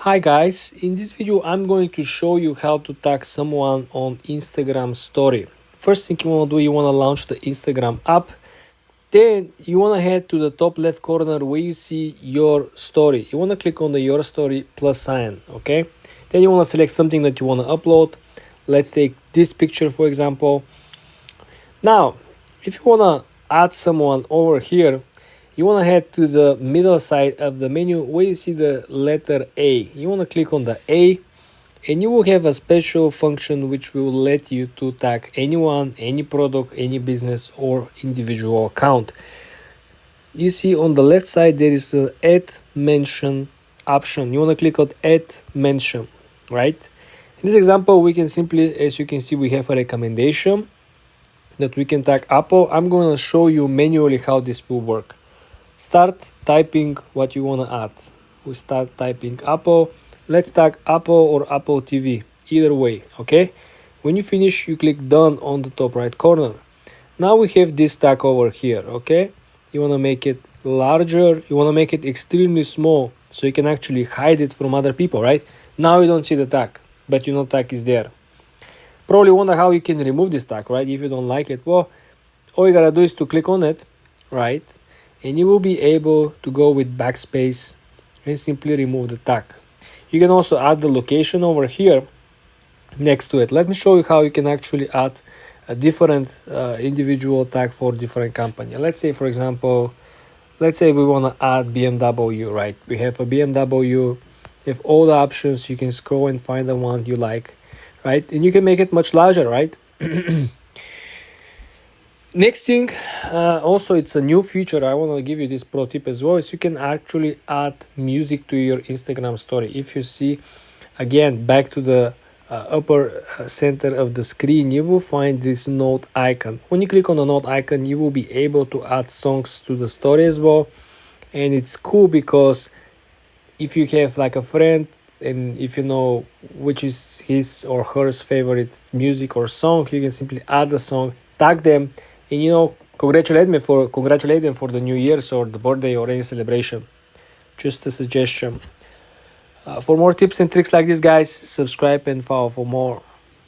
Hi guys, in this video I'm going to show you how to tag someone on Instagram story. First thing you want to do, you want to launch the Instagram app. Then you want to head to the top left corner where you see your story. You want to click on the your story plus sign, okay? Then you want to select something that you want to upload. Let's take this picture for example. Now, if you want to add someone over here, you want to head to the middle side of the menu where you see the letter A. You want to click on the A and you will have a special function which will let you to tag anyone, any product, any business or individual account. You see on the left side there is an add mention option. You want to click on add mention, right? In this example we can simply, as you can see, we have a recommendation that we can tag Apple. I'm going to show you manually how this will work. Start typing what you want to add. We start typing Apple. Let's tag Apple or Apple TV, either way, okay? When you finish, you click done on the top right corner. Now we have this tag over here, okay? You want to make it larger. You want to make it extremely small so you can actually hide it from other people, right? Now you don't see the tag, but you know tag is there. Probably wonder how you can remove this tag, right? If you don't like it, well, all you gotta do is to click on it, right? And you will be able to go with backspace and simply remove the tag. You can also add the location over here next to it. Let me show you how you can actually add a different individual tag for different company. Let's say, for example, let's say we want to add BMW, right? We have a BMW, you have all the options. You can scroll and find the one you like, right? And you can make it much larger, right? Next thing, also it's a new feature. I want to give you this pro tip as well, is you can actually add music to your Instagram story. If you see, again, back to the upper center of the screen, you will find this note icon. When you click on the note icon, you will be able to add songs to the story as well. And it's cool because if you have like a friend and if you know which is his or her favorite music or song, you can simply add the song, tag them, and congratulate them for the New Year's or the birthday or any celebration. Just a suggestion. For more tips and tricks like this, guys, subscribe and follow for more.